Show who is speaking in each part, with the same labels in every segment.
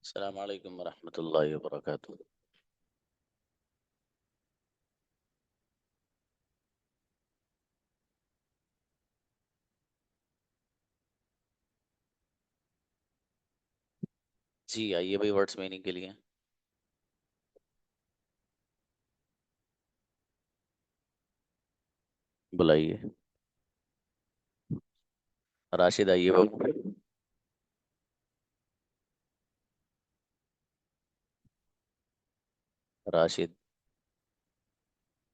Speaker 1: अस्सलाम वालेकुम रहमतुल्लाहि व बरकातुहू। जी आइए भाई वर्ड्स मीनिंग के लिए। बुलाइए राशिद, आइए बाबू। राशिद।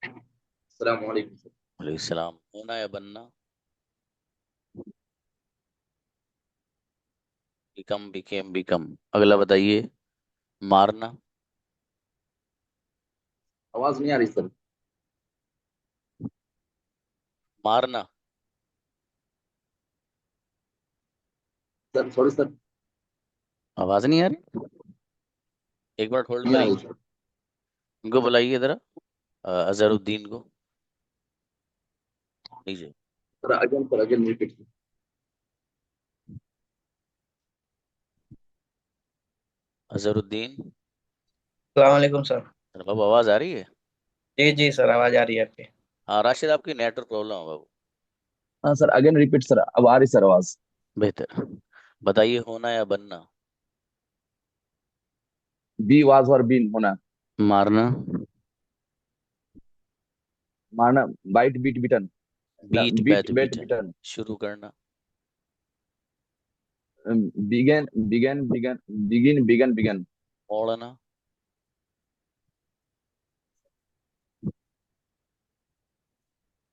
Speaker 2: अस्सलाम वालेकुम।
Speaker 1: वालेकुम सलाम। होना या बनना? Become, became, become. अगला बताइए। मारना।
Speaker 2: आवाज नहीं आ रही सर।
Speaker 1: मारना।
Speaker 2: Sir sorry sir.
Speaker 1: आवाज नहीं आ रही? एक बार होल्ड
Speaker 2: नहीं आ रही
Speaker 1: करिए।
Speaker 2: सर।
Speaker 1: इनको बुलाइए जरा। अजहरुद्दीन को। लीजिए।
Speaker 2: Sir again repeat.
Speaker 1: अजहरुद्दीन।
Speaker 3: सलामकुम सर।
Speaker 1: अरे बाबू, आवाज आ रही है?
Speaker 3: जी जी सर, आवाज आ रही है आपकी।
Speaker 1: हाँ राशिद, आपकी नेटवर्क प्रॉब्लम है बाबू।
Speaker 2: हाँ सर अगेन रिपीट सर, अब आ रही सर आवाज।
Speaker 1: बेहतर। बताइए होना या बनना?
Speaker 2: बी वाज और बीन होना।
Speaker 1: मारना।
Speaker 2: मारना। Bite beat bitten.
Speaker 1: Beat,
Speaker 2: beat
Speaker 1: bat,
Speaker 2: bet
Speaker 1: beaten.
Speaker 2: Bitten.
Speaker 1: शुरू करना।
Speaker 2: Began began began. Begin began began.
Speaker 1: मोड़ना।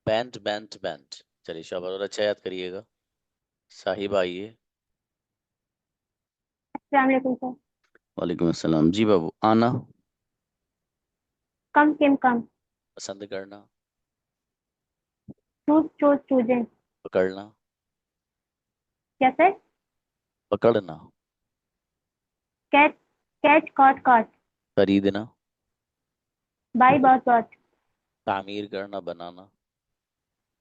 Speaker 1: बैंट, बैंट, बैंट। चलिए शाबाश, और अच्छा याद करिएगा। साहिब आइए।
Speaker 4: अस्सलाम वालेकुम सर।
Speaker 1: वालेकुम अस्सलाम। जी बाबू। आना।
Speaker 4: कम किम कम।
Speaker 1: पसंद करना।
Speaker 4: Choose choose chosen.
Speaker 1: पकड़ना।
Speaker 4: क्या सर?
Speaker 1: पकड़ना।
Speaker 4: Catch catch caught caught.
Speaker 1: खरीदना।
Speaker 4: Buy bought bought.
Speaker 1: तामीर करना, बनाना।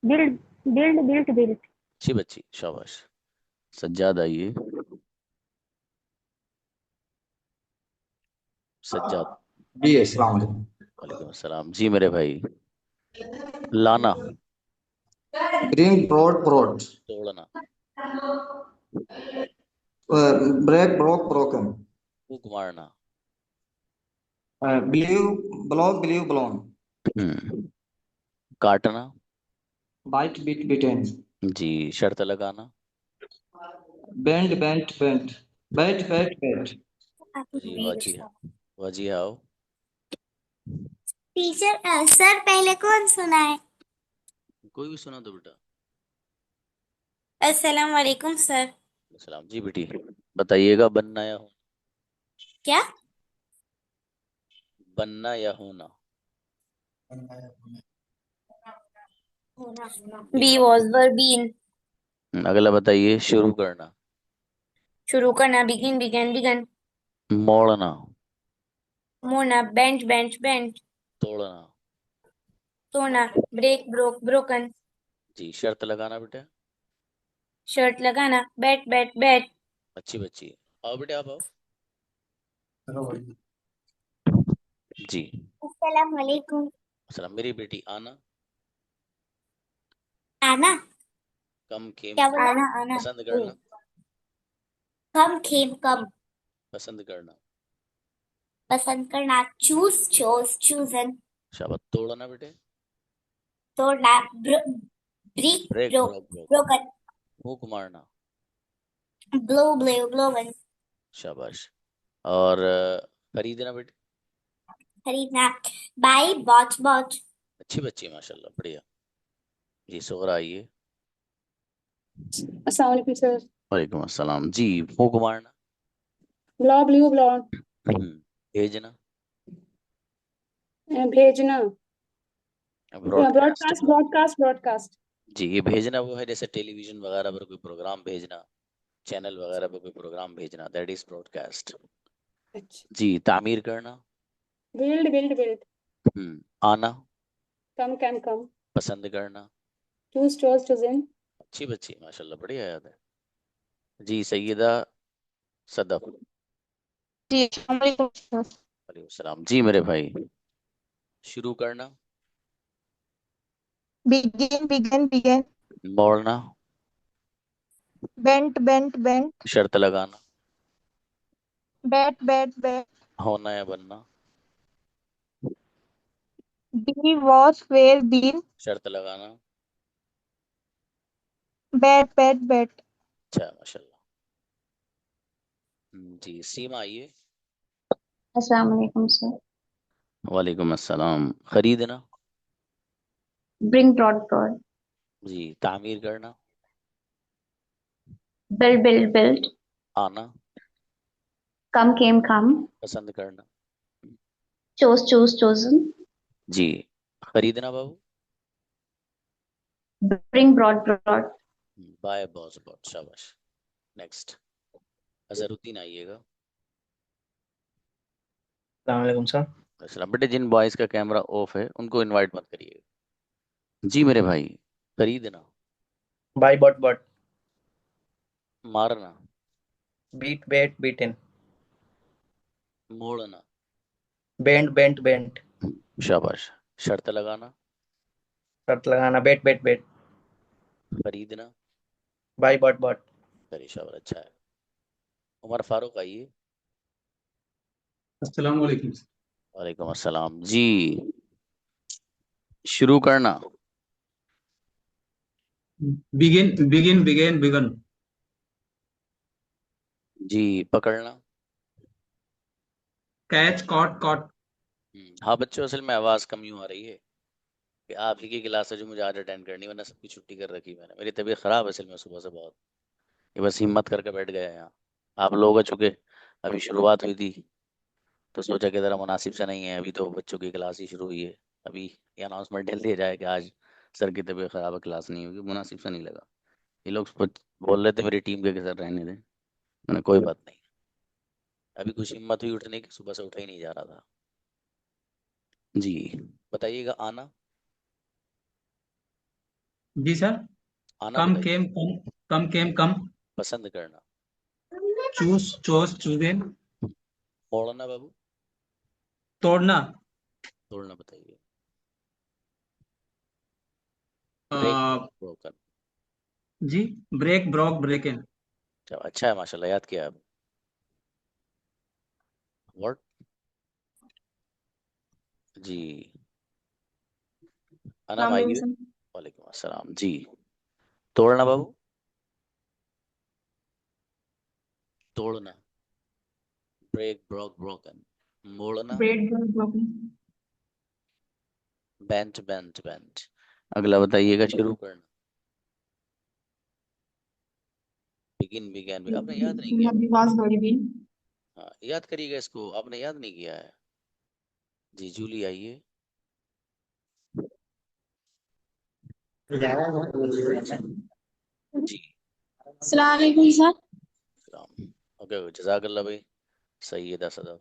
Speaker 4: Build build built built.
Speaker 1: अच्छी बच्ची, शाबाश। सज्जाद आइए। सज्जाद।
Speaker 5: जी अस्सलाम वालेकुम।
Speaker 1: वालेकुम अस्सलाम। जी मेरे भाई। लाना।
Speaker 5: Bring brought brought.
Speaker 1: तोड़ना।
Speaker 5: Break broke broken.
Speaker 1: फूक मारना।
Speaker 5: बिलीव ब्लॉक बिलीव ब्लॉन।
Speaker 1: काटना।
Speaker 5: Bite bit bitten.
Speaker 1: जी। शर्त लगाना।
Speaker 5: Bend bent bent. Bet bet bet.
Speaker 1: जी वाजी। वाजी आओ।
Speaker 6: टीचर सर पहले कौन सुनाए?
Speaker 1: कोई भी सुना दो बेटा।
Speaker 6: अस्सलाम वालेकुम सर।
Speaker 1: सलाम। जी बेटी। बताइएगा बनना या होना?
Speaker 6: क्या?
Speaker 1: बनना या होना?
Speaker 6: Be
Speaker 1: become.
Speaker 6: Was were been.
Speaker 1: अगला बताइए। शुरू करना।
Speaker 6: शुरू करना, बिगिन बिगन बिगन।
Speaker 1: मोड़ना।
Speaker 6: मोड़ना, बेंच बेंच बेंच।
Speaker 1: तोड़ना।
Speaker 6: तोड़ना, ब्रेक ब्रोक ब्रोकन।
Speaker 1: जी। शर्त लगाना बेटा।
Speaker 6: शर्ट लगाना, बैट बैट बैट।
Speaker 1: अच्छी बच्ची। आओ बेटे, आप आओ। जी।
Speaker 6: अस्सलाम वालेकुम।
Speaker 1: सलाम। मेरी बेटी। आना।
Speaker 6: आना।
Speaker 1: कम खेम।
Speaker 6: क्या बोला? आना आना।
Speaker 1: पसंद करना।
Speaker 6: कम खेम कम।
Speaker 1: पसंद करना।
Speaker 6: पसंद करना, चूज चोज चूजन।
Speaker 1: शाबाश। तोड़ना बेटे।
Speaker 6: तोड़ना, break
Speaker 1: break,
Speaker 6: broke
Speaker 1: broke, broke.
Speaker 6: Broken.
Speaker 1: फूक मारना।
Speaker 6: Blow blow blown.
Speaker 1: शाबाश। और खरीदना बेटे।
Speaker 6: खरीदना, बाई बॉट बॉट।
Speaker 1: अच्छी बच्ची, माशाल्लाह, बढ़िया। जी। सोहरा आइए।
Speaker 7: अस्सलाम वालेकुम सर।
Speaker 1: वालेकुम अस्सलाम। जी। फूक मारना।
Speaker 7: Blow blew blown.
Speaker 1: भेजना।
Speaker 7: भेजना,
Speaker 1: ब्रॉडकास्ट।
Speaker 7: Broadcast broadcast broadcast.
Speaker 1: जी। ये भेजना वो है जैसे टेलीविजन वगैरह पर कोई प्रोग्राम भेजना, चैनल वगैरह पर कोई प्रोग्राम भेजना, दैट इज ब्रॉडकास्ट।
Speaker 7: अच्छा।
Speaker 1: जी। तामीर करना।
Speaker 7: Build build build.
Speaker 1: आना।
Speaker 7: Come came come.
Speaker 1: पसंद करना।
Speaker 7: Choose chose chosen.
Speaker 1: अच्छी बच्ची, माशाल्लाह, बढ़िया याद है। जी। सैयदा सदफ।
Speaker 8: जी अस्सलाम वालेकुम सर।
Speaker 1: वालेकुम सलाम जी मेरे भाई, शुरू करना,
Speaker 8: बिगिन बिगिन बिगिन।
Speaker 1: मोड़ना,
Speaker 8: बेंट
Speaker 1: शर्त लगाना,
Speaker 8: बैट।
Speaker 1: होना या बनना,
Speaker 8: बी वॉज वेयर बीन।
Speaker 1: शर्त लगाना।
Speaker 8: बैट।
Speaker 1: अच्छा माशाल्लाह। जी सीमा आइए।
Speaker 4: अस्सलाम वालेकुम सर।
Speaker 1: वालेकुम अस्सलाम। खरीदना,
Speaker 4: Bring, brought.
Speaker 1: जी तामीर करना,
Speaker 4: Build.
Speaker 1: आना,
Speaker 4: Come, come.
Speaker 1: पसंद करना,
Speaker 4: Chosen.
Speaker 1: जी खरीदना बाबू,
Speaker 4: Bring, brought.
Speaker 1: Buy bought bought, शाबाश। नेक्स्ट अजहरुद्दीन आइएगा।
Speaker 3: अस्सलाम वालेकुम सर।
Speaker 1: अस्सलाम। बेटे जिन बॉयज का कैमरा ऑफ है उनको इनवाइट मत करिएगा। जी मेरे भाई, खरीदना,
Speaker 3: बाय बॉट
Speaker 1: मारना,
Speaker 3: बीट बेट बीटन
Speaker 1: मोड़ना,
Speaker 3: बेंट
Speaker 1: शाबाश। शर्त लगाना,
Speaker 3: शर्त लगाना बेट
Speaker 1: खरीदना,
Speaker 3: बाय बॉट
Speaker 1: चलिए शाबाश, अच्छा है। उमर फारूक आइए।
Speaker 9: अस्सलाम वालेकुम।
Speaker 1: वालेकुम अस्सलाम जी, शुरू करना,
Speaker 9: बिगिन।
Speaker 1: जी पकड़ना।
Speaker 9: Catch caught.
Speaker 1: हाँ बच्चों, असल में आवाज़ कम यूँ आ रही है कि आप ही की क्लास है जो मुझे आज अटेंड करनी, वरना सबकी छुट्टी कर रखी मैंने। मेरी तबीयत ख़राब है असल में सुबह से बहुत, ये बस हिम्मत करके बैठ गया यहाँ। आप लोग आ चुके, अभी शुरुआत हुई थी तो सोचा कि ज़रा मुनासिब सा नहीं है, अभी तो बच्चों की क्लास ही शुरू हुई है। अभी ये अनाउंसमेंट डाल दिया जाए कि आज सर की तबीयत ख़राब है, क्लास नहीं होगी, मुनासिब सा नहीं लगा। ये लोग बोल रहे थे मेरी टीम के कि सर रहने दें, मैंने कोई बात नहीं। अभी कुछ हिम्मत हुई उठने की, सुबह से उठा ही नहीं जा रहा था। जी बताइएगा। आना,
Speaker 9: जी सर।
Speaker 1: आना बताइए।
Speaker 9: कम केम।
Speaker 1: पसंद करना,
Speaker 9: चूजन।
Speaker 1: मोड़ना बाबू,
Speaker 9: तोड़ना।
Speaker 1: तोड़ना बताइए।
Speaker 9: आ,
Speaker 1: ब्रेक, ब्रोकन।
Speaker 9: जी ब्रेकन।
Speaker 1: अच्छा है माशाल्लाह, याद किया आप। व्हाट, जी अनम आइए। वालेकुम अस्सलाम जी। तोड़ना बाबू, तोड़ना, ब्रेक ब्रोकन। मोड़ना, बेंट। अगला बताइएगा। शुरू करना, बिगिन भी आपने याद नहीं किया। हाँ याद करिएगा इसको, आपने याद नहीं किया है। जी जूली आइए। जी
Speaker 6: अस्सलाम वालेकुम सर।
Speaker 1: सलाम। ओके जज़ाकल्लाह भाई, सही है 10,000।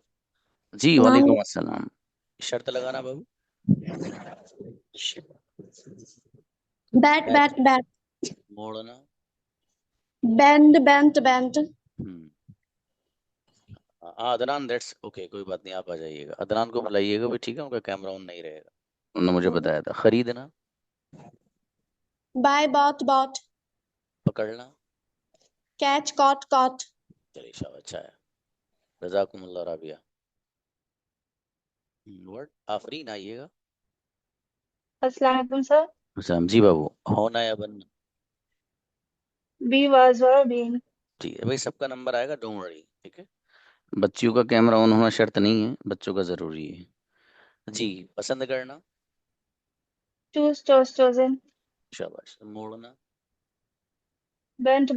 Speaker 1: जी वालेकुम अस्सलाम। शर्त लगाना बाबू,
Speaker 6: बैट
Speaker 1: मोड़ना,
Speaker 6: bent
Speaker 1: hmm. Adnan that's okay, कोई बात नहीं, आप आ जाइएगा। अदनान को बुलाइएगा भी, ठीक है, उनका कैमरा ऑन नहीं रहेगा, उन्होंने मुझे बताया था। खरीदना,
Speaker 6: बाय बॉट
Speaker 1: पकड़ना,
Speaker 6: कैच कॉट
Speaker 1: चलिए शाबाश, अच्छा है। जज़ाकुमुल्लाह राबिया। वर्ड आफरीन आइएगा।
Speaker 7: अस्सलाम वालेकुम सर।
Speaker 1: अच्छा जी बाबू, होना या बनना,
Speaker 7: बी वाज वर बीन।
Speaker 1: ठीक है भाई, सबका नंबर आएगा, डोंट वरी, ठीक है। बच्चियों का कैमरा ऑन होना शर्त नहीं है, बच्चों का जरूरी है। जी पसंद करना,
Speaker 7: चोजन।
Speaker 1: शाबाश। मोड़ना,
Speaker 7: बेंट।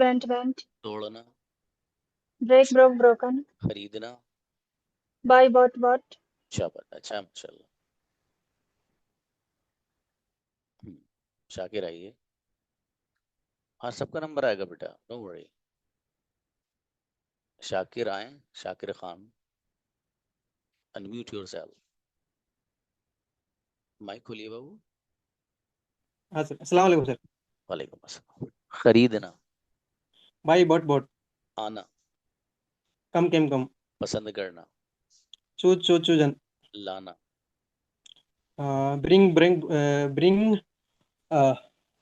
Speaker 1: तोड़ना,
Speaker 7: ब्रेक ब्रोकन।
Speaker 1: खरीदना,
Speaker 7: बाय बॉट।
Speaker 1: शाबाश, अच्छा है माशाल्लाह। शाकिर आइए। हाँ सबका नंबर आएगा बेटा, डोंट वरी। शाकिर आए, Shakir Khan, unmute yourself. Mic खोलिए बाबू।
Speaker 10: हाँ सर, अस्सलाम वालेकुम सर।
Speaker 1: वालेकुम अस्सलाम। खरीदना,
Speaker 10: बाई बॉट
Speaker 1: आना,
Speaker 10: कम केम कम
Speaker 1: पसंद करना,
Speaker 10: chosen,
Speaker 1: लाना,
Speaker 10: bring,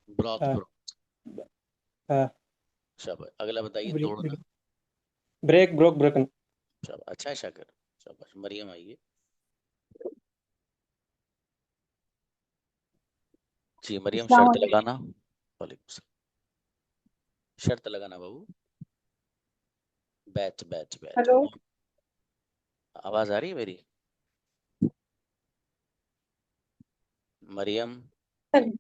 Speaker 1: broth
Speaker 10: uh,
Speaker 1: bro,
Speaker 10: uh,
Speaker 1: शाबाश। अगला बताइए, तोड़ना,
Speaker 10: break, broke, broken.
Speaker 1: शाबाश, अच्छा है शाकिर, शाबाश। मरियम आइए। जी मरियम,
Speaker 4: अस्सलाम
Speaker 1: शर्त
Speaker 4: वालेकुम।
Speaker 1: लगाना। वालेकुम सलाम। शर्त लगाना बाबू। Bet bet bet.
Speaker 4: हेलो
Speaker 1: आवाज आ रही है मेरी? मरियम,
Speaker 6: सर।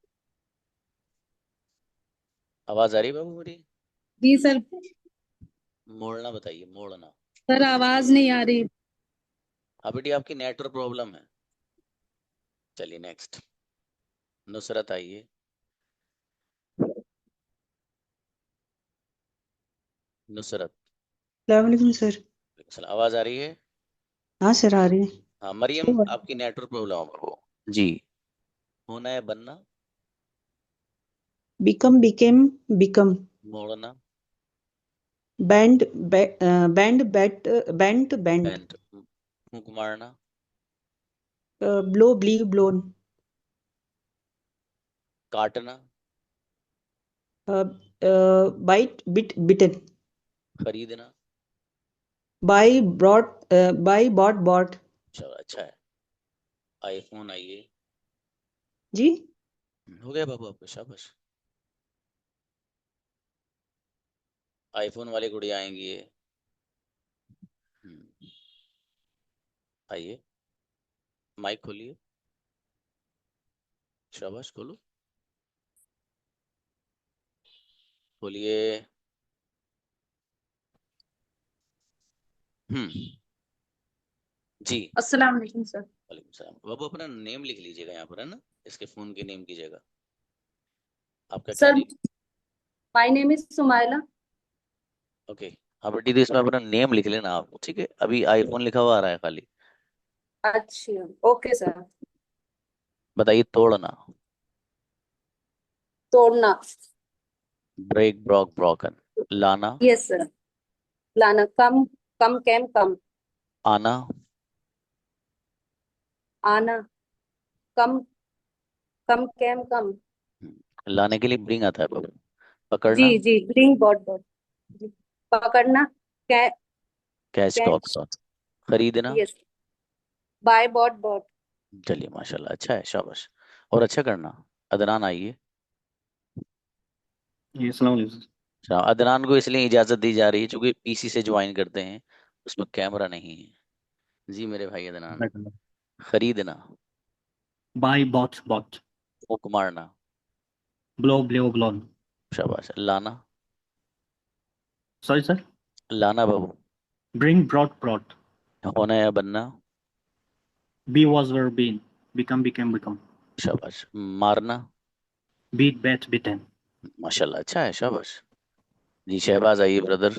Speaker 1: आवाज आ रही है बाबू मेरी?
Speaker 6: जी सर।
Speaker 1: मोड़ना बताइए, मोड़ना।
Speaker 6: सर आवाज नहीं आ रही।
Speaker 1: हाँ बेटी, आपकी नेटवर्क प्रॉब्लम है। चलिए नेक्स्ट। नुसरत आइए। नुसरत,
Speaker 11: सलामकुम सर।
Speaker 1: आवाज आ रही है?
Speaker 11: हाँ सर, आ रही है।
Speaker 1: हाँ मरियम, आपकी नेटवर्क प्रॉब्लम है बाबू। जी, होना है बनना,
Speaker 11: बिकम, बिकेम, बिकम,
Speaker 1: मोड़ना,
Speaker 11: bend, bend, bat, bend, bend,
Speaker 1: bent, फूंक मारना,
Speaker 11: ब्लो, ब्लीव, ब्लोन,
Speaker 1: काटना,
Speaker 11: बाइट, बिट, बिटन,
Speaker 1: खरीदना।
Speaker 11: Buy, brought, buy, bought, bought.
Speaker 1: चलो अच्छा है। आईफोन आइए।
Speaker 11: जी
Speaker 1: हो गया बाबू आपका, शाबाश। आईफोन वाली गुड़िया आएंगी ये। आइए, माइक खोलिए। शाबाश, खोलो, खोलिए। जी।
Speaker 6: अस्सलाम वालेकुम सर।
Speaker 1: वालेकुम सलाम। बाबू अपना नेम लिख लीजिएगा यहाँ पर, है ना, इसके फोन के नेम की जगह। आपका क्या
Speaker 6: sir
Speaker 1: name?
Speaker 6: My name is Sumaila.
Speaker 1: Okay. हाँ बेटी, तो इसमें अपना नेम लिख लेना आप, ठीक है? अभी आईफोन लिखा हुआ आ रहा है खाली।
Speaker 6: अच्छा ओके सर।
Speaker 1: बताइए, तोड़ना,
Speaker 6: तोड़ना।
Speaker 1: ब्रेक, ब्रॉक, ब्रोकन, लाना,
Speaker 6: यस सर। लाना। Come come came come.
Speaker 1: आना,
Speaker 6: आना। Come come came come.
Speaker 1: लाने के लिए ब्रिंग आता है बाबू।
Speaker 6: जी
Speaker 1: पकड़ना,
Speaker 6: जी ब्रिंग बॉट बॉट। जी। पकड़ना। कै
Speaker 1: कैच, कॉक,
Speaker 6: कैच।
Speaker 1: खरीदना।
Speaker 6: यस। Buy bought bought.
Speaker 1: चलिए माशाल्लाह, अच्छा है, शाबाश। और अच्छा करना। अदनान आइए।
Speaker 9: जी अस्सलाम वालेकुम।
Speaker 1: अच्छा, अदनान को इसलिए इजाजत दी जा रही है क्योंकि पीसी से ज्वाइन करते हैं, उसमें कैमरा नहीं है। जी मेरे भाई अदनान। खरीदना,
Speaker 9: बाय बॉट बॉट।
Speaker 1: फूक मारना,
Speaker 9: ब्लो ब्लो ब्लोन।
Speaker 1: शाबाश। लाना,
Speaker 9: सॉरी सर।
Speaker 1: लाना बाबू।
Speaker 9: Bring brought brought.
Speaker 1: होना या बनना,
Speaker 9: be was were been. Become became become.
Speaker 1: शाबाश। मारना,
Speaker 9: बीट बैट बिटेन।
Speaker 1: माशाल्लाह, अच्छा है, शाबाश। जी शहबाज आइए ब्रदर।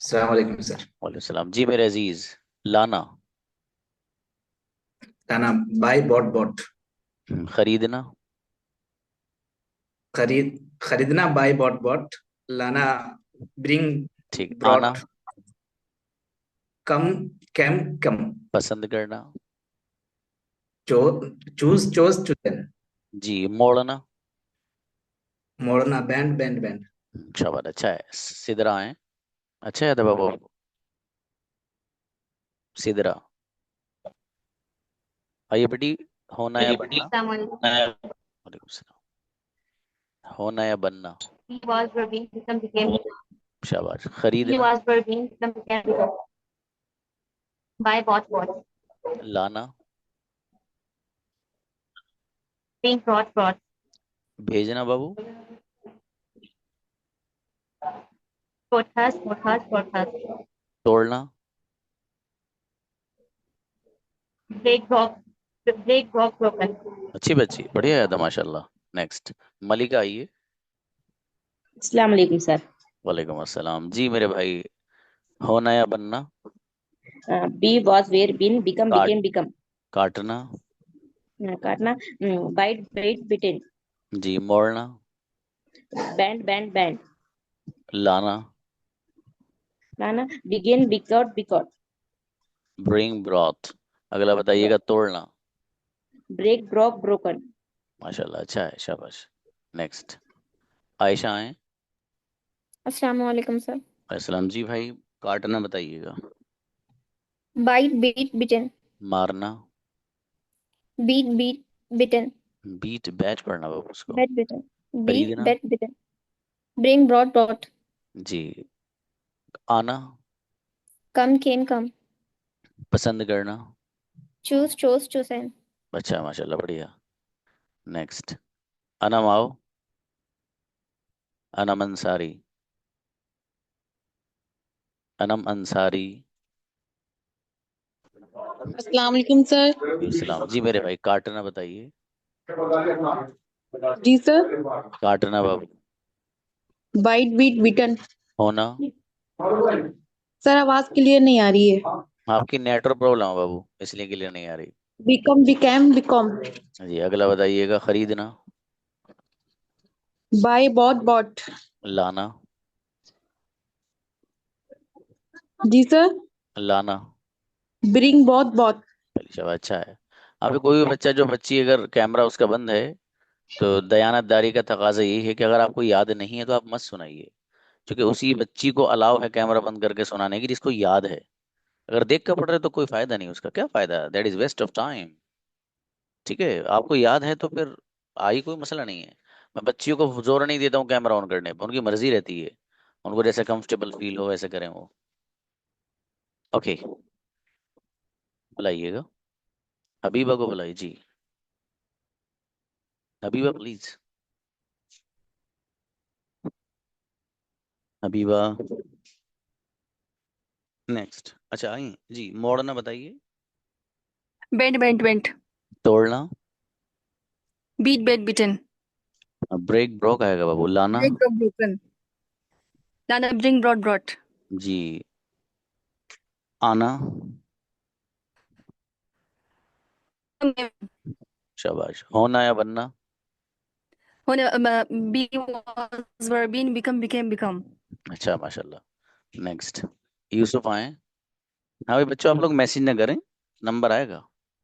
Speaker 3: अस्सलाम वालेकुम सर।
Speaker 1: वालेकुम सलाम। जी मेरे अजीज, लाना,
Speaker 3: लाना, बाय बॉट बॉट।
Speaker 1: खरीदना,
Speaker 3: खरीदना, बाय बॉट बॉट। लाना, ब्रिंग
Speaker 1: ठीक। आना,
Speaker 3: ब्रॉट। कम कैम कम।
Speaker 1: पसंद करना,
Speaker 3: चो चूज चोज चूजन।
Speaker 1: जी मोड़ना,
Speaker 3: मोड़ना, बैंड बैंड बैंड।
Speaker 1: शाबाश, अच्छा है। सिदरा है, अच्छा है बाबू। सिदरा आइए बेटी। होना या बनना,
Speaker 4: अस्सलाम वालेकुम।
Speaker 1: वालेकुम सलाम। होना या बनना,
Speaker 4: He was Praveen, became
Speaker 1: शाबाश।
Speaker 4: he
Speaker 1: खरीदना,
Speaker 4: was Praveen, became by bought.
Speaker 1: लाना,
Speaker 4: Being brought.
Speaker 1: भेजना बाबू,
Speaker 4: Podcast.
Speaker 1: तोड़ना,
Speaker 4: Break, broken.
Speaker 1: अच्छी बच्ची, बढ़िया है तो माशाल्लाह। नेक्स्ट, मलिका आइए।
Speaker 12: अस्सलाम वालेकुम सर।
Speaker 1: वालेकुम अस्सलाम। जी मेरे भाई, होना या बनना,
Speaker 12: be was were been become
Speaker 1: काट
Speaker 12: बिकेम बिकम।
Speaker 1: काटना,
Speaker 12: काटना। बाइट बाइट बिटेन।
Speaker 1: जी मोड़ना,
Speaker 12: बैंड बैंड बैंड।
Speaker 1: लाना,
Speaker 12: लाना begin begot
Speaker 1: ब्रिंग ब्रॉथ। अगला बताइएगा तोड़ना।
Speaker 12: break broke broken
Speaker 1: माशाल्लाह, अच्छा है, शाबाश। नेक्स्ट, आयशा आए।
Speaker 7: अस्सलाम वालेकुम सर।
Speaker 1: असलम जी भाई, काटना बताइएगा।
Speaker 7: बाइट बीट बिटन।
Speaker 1: मारना।
Speaker 7: Beat bitten.
Speaker 1: बीट बैट पढ़ना बाबू उसको।
Speaker 7: बेट बिटन। बीट
Speaker 1: खरीदना।
Speaker 7: Bet bitten. Bring brought.
Speaker 1: जी। आना।
Speaker 7: Come came come.
Speaker 1: पसंद करना।
Speaker 7: Choose chosen.
Speaker 1: अच्छा, माशाल्लाह, बढ़िया। नेक्स्ट, अनम आओ। अनम अंसारी। अनम अंसारी।
Speaker 13: अस्सलाम वालेकुम सर।
Speaker 1: सलाम जी मेरे भाई, काटना बताइए।
Speaker 13: जी सर।
Speaker 1: काटना बाबू।
Speaker 13: बाइट बीट बिटन।
Speaker 1: होना।
Speaker 13: सर आवाज क्लियर नहीं आ रही है।
Speaker 1: आपकी नेटवर्क प्रॉब्लम है बाबू, इसलिए क्लियर नहीं आ रही।
Speaker 13: Become became become.
Speaker 1: जी, अगला बताइएगा। खरीदना।
Speaker 13: Buy bought bought.
Speaker 1: लाना।
Speaker 13: जी सर।
Speaker 1: लाना।
Speaker 13: Bring bought bought.
Speaker 1: चलिए, शाबाश, अच्छा है। अभी कोई भी बच्चा, जो बच्ची अगर कैमरा उसका बंद है, तो दयानतदारी का तकाजा यही है कि अगर आपको याद नहीं है तो आप मत सुनाइए, क्योंकि उसी बच्ची को अलाउ है कैमरा बंद करके सुनाने की जिसको याद है। अगर देख कर पढ़ रहे तो कोई फायदा नहीं, उसका क्या फायदा, that is waste of time. ठीक है, आपको याद है तो फिर आई कोई मसला नहीं है। मैं बच्चियों को जोर नहीं देता हूँ कैमरा ऑन करने पर, उनकी मर्जी रहती है, उनको जैसे कंफर्टेबल फील हो वैसे करें वो। ओके, बुलाइएगा। हबीबा को बुलाइए जी। हबीबा प्लीज। हबीबा। नेक्स्ट, अच्छा आई जी। मोड़ना बताइए।
Speaker 14: बेंट।
Speaker 1: तोड़ना।
Speaker 14: बीट बिटन।
Speaker 1: ब्रेक ब्रोक आएगा बाबू। लाना।
Speaker 14: Break broken. लाना ब्रिंग ब्रॉट।
Speaker 1: जी। आना। शाबाश। होना या बनना।
Speaker 14: होने be was were been become।
Speaker 1: अच्छा, माशाल्लाह। नेक्स्ट, यूसुफ आए। हाँ भाई बच्चों, आप लोग मैसेज ना करें, नंबर आएगा।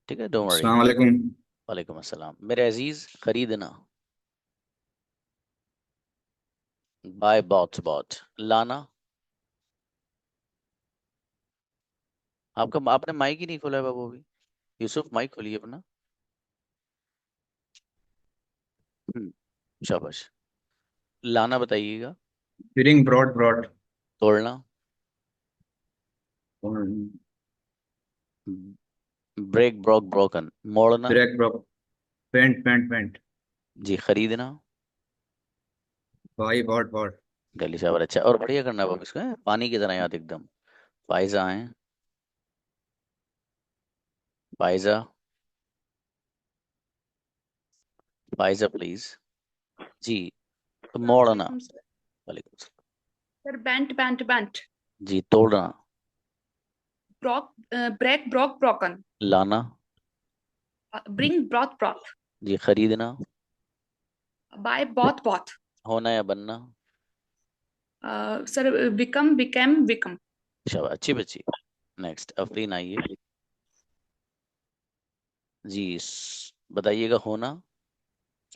Speaker 1: ठीक है, डोंट वरी।
Speaker 3: अस्सलाम वालेकुम।
Speaker 1: वालेकुम अस्सलाम मेरे अजीज। खरीदना। Buy bought bought. लाना। आपका आपने माइक ही नहीं खोला है बाबू अभी। यूसुफ, माइक खोलिए अपना। हम्म, शाबाश। लाना बताइएगा।
Speaker 3: Bring brought.
Speaker 1: तोड़ना। Break broke broken. मोड़ना।
Speaker 3: Break broke. पेंट।
Speaker 1: जी। खरीदना।
Speaker 3: Buy bought.
Speaker 1: गली शाबाश, अच्छा, और बढ़िया करना बाबू इसको, पानी की तरह याद एकदम। फाइजा आए। फाइजा। फाइजा प्लीज। जी। तो मोड़ना।
Speaker 15: वालेकुम सर।
Speaker 1: वालेकुम सलाम।
Speaker 15: Sir bent.
Speaker 1: जी। तोड़ना।
Speaker 15: Broke break broke broken.
Speaker 1: लाना।
Speaker 15: ब्रिंग ब्रॉथ
Speaker 1: जी। खरीदना।
Speaker 15: Buy bought.
Speaker 1: होना या बनना।
Speaker 15: Sir become.
Speaker 1: शाबाश, अच्छी बच्ची। नेक्स्ट, अफरीन आइए। जी। बताइएगा। होना।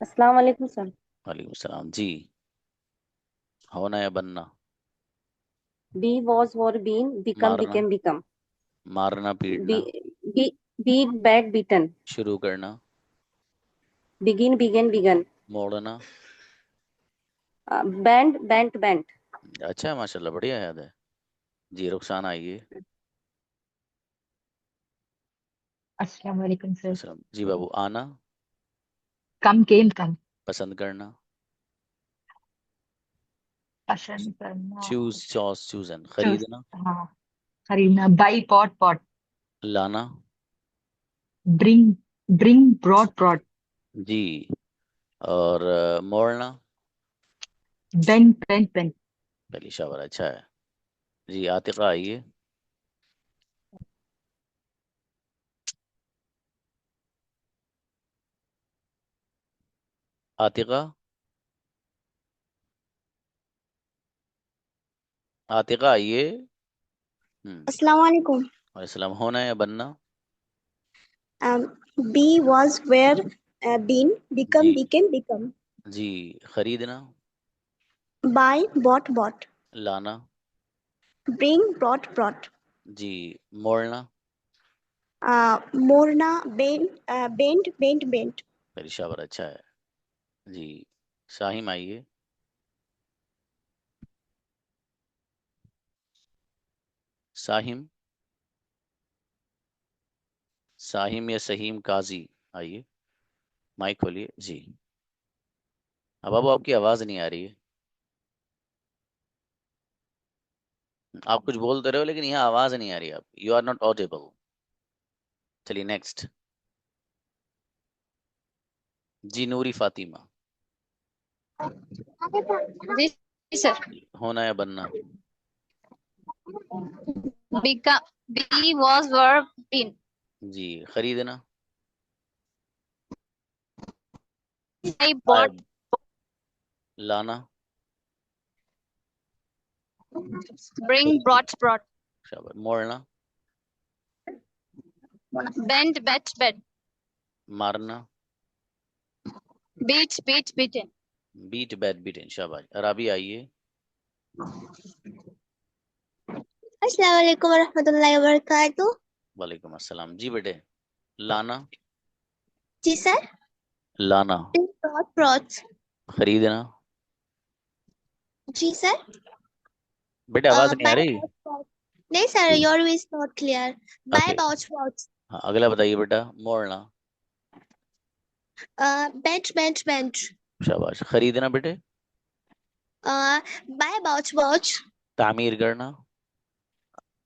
Speaker 12: अस्सलाम वालेकुम सर।
Speaker 1: वालेकुम सलाम जी। होना या बनना।
Speaker 12: be was were been
Speaker 1: मारना।
Speaker 12: become
Speaker 1: मारना
Speaker 12: be
Speaker 1: पीटना।
Speaker 12: beat back beaten
Speaker 1: शुरू करना।
Speaker 12: began
Speaker 1: मोड़ना।
Speaker 12: bent
Speaker 1: अच्छा है, माशाल्लाह, बढ़िया याद है। जी। रुखसाना आइए।
Speaker 16: अस्सलाम वालेकुम सर।
Speaker 1: अस्सलाम जी बाबू। आना।
Speaker 16: Come came come.
Speaker 1: पसंद करना।
Speaker 16: पसंद करना।
Speaker 1: Choose chose chosen.
Speaker 16: चूज।
Speaker 1: खरीदना।
Speaker 16: हाँ। खरीदना। Buy bought.
Speaker 1: लाना।
Speaker 16: Bring bring brought.
Speaker 1: जी। और मोड़ना।
Speaker 16: बेंट।
Speaker 1: पहली शाबाश, अच्छा है। जी। आतिका आइए। आतिका। आतिका आइए।
Speaker 17: अस्सलाम वालेकुम।
Speaker 1: अस्सलाम। होना या बनना?
Speaker 17: Be was were been become
Speaker 1: ji
Speaker 17: became become
Speaker 1: जी। खरीदना?
Speaker 17: buy bought bought
Speaker 1: लाना?
Speaker 17: bring brought brought
Speaker 1: जी। मोड़ना?
Speaker 17: मोड़ना bend bent bent
Speaker 1: मेरी शाबाश, अच्छा है जी। शाहिम आइए। साहिम, साहिम या सहीम काजी, आइए, माइक खोलिए जी। अब बाबू आपकी आवाज नहीं आ रही है, आप कुछ बोलते रहे हो लेकिन यहाँ आवाज नहीं आ रही है आपकी, यू आर नॉट ऑडिबल। चलिए नेक्स्ट। जी नूरी फातिमा।
Speaker 14: जी सर।
Speaker 1: होना या बनना?
Speaker 14: Become, be was were been.
Speaker 1: जी। खरीदना?
Speaker 14: I bought.
Speaker 1: लाना?
Speaker 14: Bring brought brought.
Speaker 1: शाबाश। मोड़ना?
Speaker 14: Bend bet bed.
Speaker 1: मारना?
Speaker 14: Beat beat beaten.
Speaker 1: Beat bat beaten, शाबाश। अराबी आइए।
Speaker 17: अस्सलाम वालेकुम रहमतुल्लाहि व बरकातुहू।
Speaker 1: वालेकुम अस्सलाम। जी बेटे। लाना?
Speaker 17: जी सर।
Speaker 1: लाना?
Speaker 17: bring brought brought
Speaker 1: खरीदना?
Speaker 17: जी सर।
Speaker 1: बेटे आवाज नहीं आ
Speaker 17: buy
Speaker 1: रही।
Speaker 17: bought bought नहीं sir, your is not clear. buy
Speaker 1: okay,
Speaker 17: bought bought
Speaker 1: हाँ अगला बताइए बेटा। मोड़ना?
Speaker 17: bent bent bent
Speaker 1: शाबाश। खरीदना बेटे?
Speaker 17: buy bought bought
Speaker 1: तामीर करना?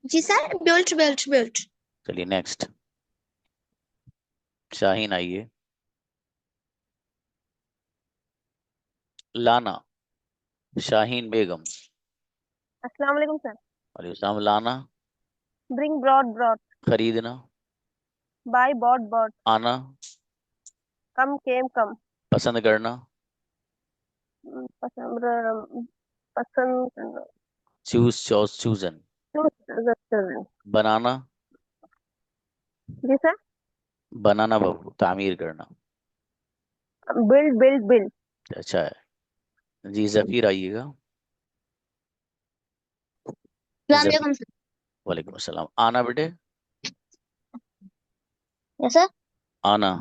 Speaker 17: जी सर। built built built
Speaker 1: चलिए नेक्स्ट। शाहीन आइए। लाना? शाहीन बेगम।
Speaker 8: अस्सलाम वालेकुम सर।
Speaker 1: वालेकुम सलाम। लाना?
Speaker 8: Bring brought brought
Speaker 1: खरीदना?
Speaker 8: buy bought bought
Speaker 1: आना?
Speaker 8: come came come
Speaker 1: पसंद करना?
Speaker 8: पसंद पसंद
Speaker 1: चूज चॉस चूजन।
Speaker 8: choose
Speaker 1: बनाना?
Speaker 8: जी सर।
Speaker 1: बनाना बाबू, तामीर करना।
Speaker 8: build build build
Speaker 1: अच्छा है जी। जफीर आइएगा।
Speaker 7: अस्सलाम
Speaker 1: जफीर।
Speaker 7: वालेकुम सर।
Speaker 1: वालेकुम अस्सलाम। आना बेटे?
Speaker 7: Yes sir.
Speaker 1: आना?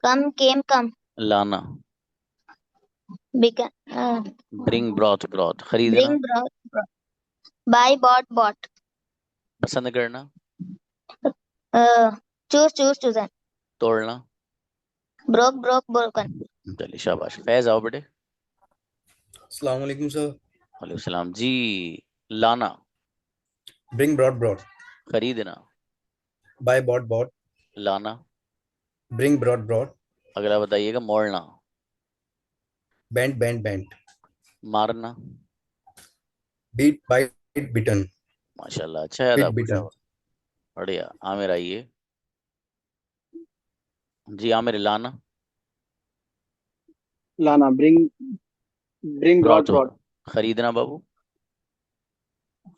Speaker 7: कम केम कम
Speaker 1: लाना?
Speaker 7: become
Speaker 1: bring broth broth. खरीदना?
Speaker 7: bring brought brought buy bought bought
Speaker 1: पसंद करना?
Speaker 7: choose choose chosen
Speaker 1: तोड़ना?
Speaker 7: broke broke broken
Speaker 1: चलिए शाबाश। फैज आओ बेटे।
Speaker 18: अस्सलाम वालेकुम सर।
Speaker 1: वालेकुम सलाम जी। लाना?
Speaker 18: Bring brought brought
Speaker 1: खरीदना?
Speaker 18: buy bought bought
Speaker 1: लाना?
Speaker 18: bring brought brought
Speaker 1: अगला बताइएगा। मोड़ना?
Speaker 18: bent bent bent
Speaker 1: मारना?
Speaker 18: beat bite beaten
Speaker 1: माशाल्लाह, अच्छा याद
Speaker 18: bit
Speaker 1: आपको,
Speaker 18: beaten
Speaker 1: शाबाश, बढ़िया। आमिर आइए। जी आमिर। लाना?
Speaker 10: लाना bring brought brought
Speaker 1: खरीदना बाबू?